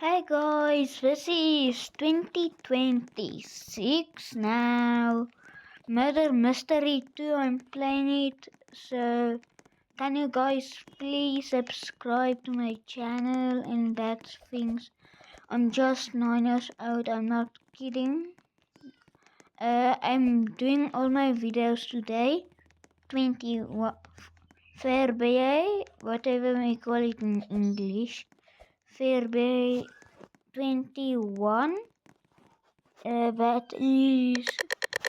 Hey guys, this is 2026 now. Murder Mystery 2, I'm playing it. So, can you guys please subscribe to my channel and that things? I'm just 9 years old, I'm not kidding. I'm doing all my videos today. 21 February, whatever we call it in English. February 21. That is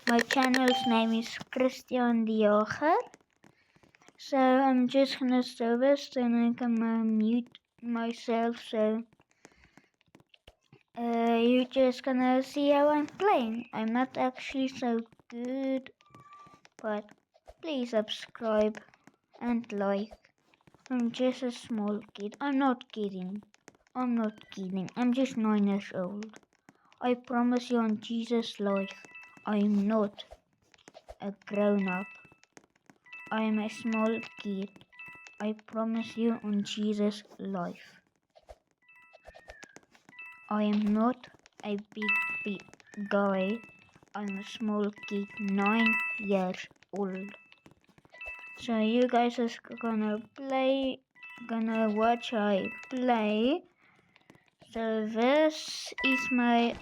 my channel's name is Christian De Jager. So I'm just gonna service and I can mute myself. So you're just gonna see how I'm playing. I'm not actually so good, but please subscribe and like. I'm just a small kid. I'm not kidding. I'm not kidding. I'm just 9 years old. I promise you on Jesus' life, I'm not a grown up. I am a small kid. I promise you on Jesus' life. I am not a big guy. I'm a small kid, 9 years old. So you guys are gonna watch I play. So this is my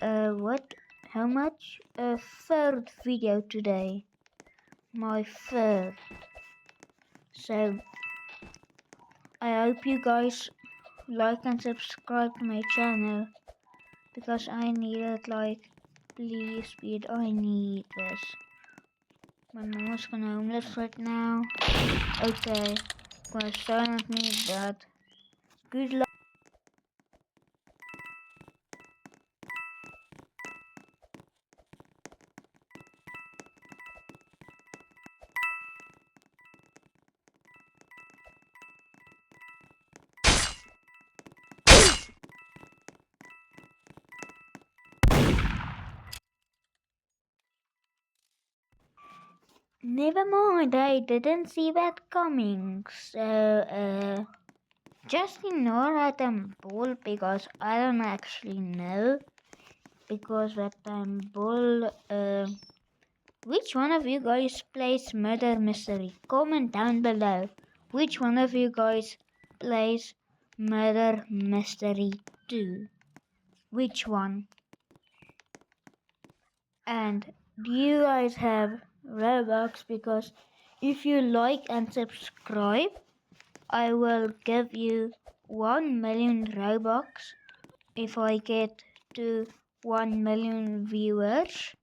how much? Third video today. My third. So I hope you guys like and subscribe to my channel because I need it. Like, please speed, I need this. My mom's gonna homeless right now. Okay, gonna silent me that. Good luck. Never mind, I didn't see that coming. So just ignore that I'm bull because I don't actually know. Because that I'm bull. Which one of you guys plays Murder Mystery? Comment down below. Which one of you guys plays Murder Mystery 2? Which one? And do you guys have Robux? Because if you like and subscribe, I will give you 1 million Robux if I get to 1 million viewers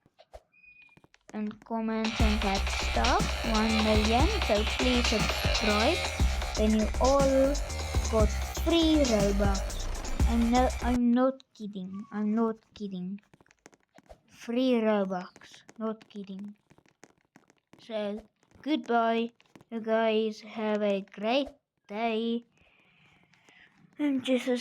and comments and that stuff. 1 million. So please subscribe. Then you all got free Robux. I'm not kidding. I'm not kidding. Free Robux. Not kidding. So goodbye. You guys have a great day. I'm just a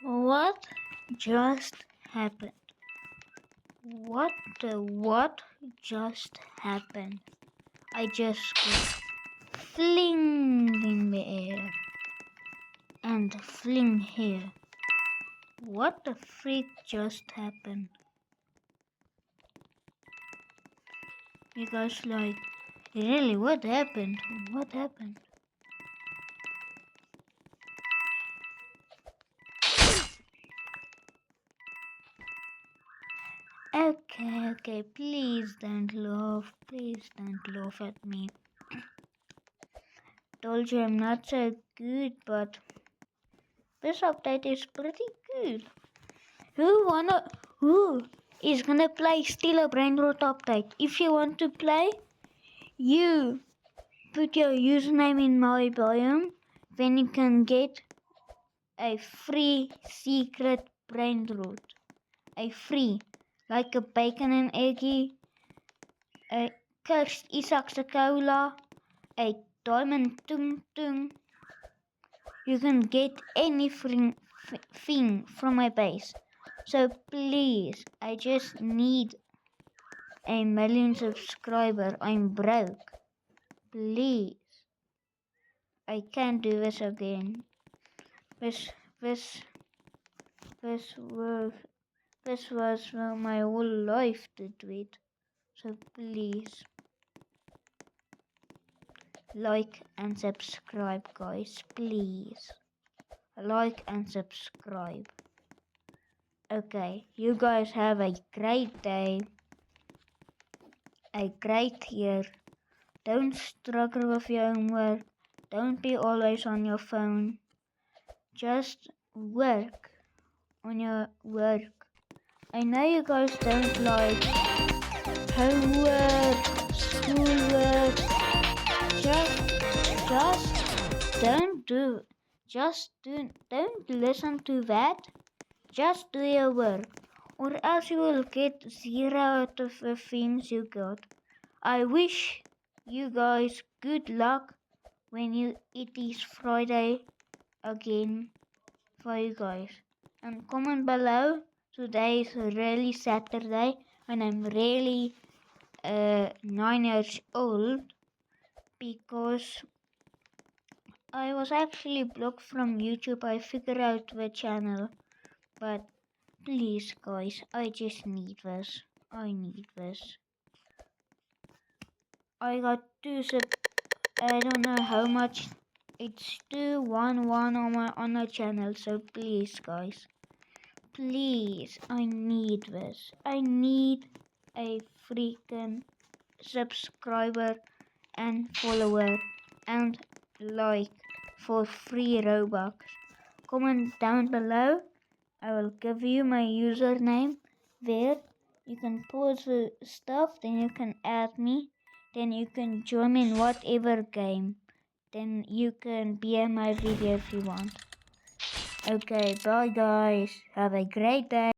What just happened? What just happened? I just got flinged in the air and fling here. What the freak just happened? You guys like, really, what happened? What happened? Okay, please don't laugh. Please don't laugh at me. Told you I'm not so good, but this update is pretty good. Who is gonna play still a brain rot update? If you want to play, you put your username in my biome, then you can get a free secret brain rot. A free, like a bacon and eggy, a cursed Isaac's cola, a diamond tung tung. You can get anything from my base. So please, I just need a million subscriber. I'm broke. Please. I can't do this again. This was my whole life to do it. So please. Like and subscribe, guys. Please. Like and subscribe. Okay, you guys have a great day. A great year. Don't struggle with your homework. Don't be always on your phone. Just work on your work. I know you guys don't like homework, schoolwork. Don't listen to that. Just do your work, or else you will get 0 out of the things you got. I wish you guys good luck when it is Friday again for you guys. And comment below. Today is really Saturday and I'm really 9 years old because I was actually blocked from YouTube. I figured out the channel, but please guys, I just need this. I need this. I got I don't know how much. It's 211 on my channel, so please guys, please, I need this. I need a freaking subscriber and follower and like for free Robux. Comment down below. I will give you my username there. You can pause the stuff, then you can add me, then you can join me in whatever game. Then you can be in my video if you want. Okay, bye guys. Have a great day.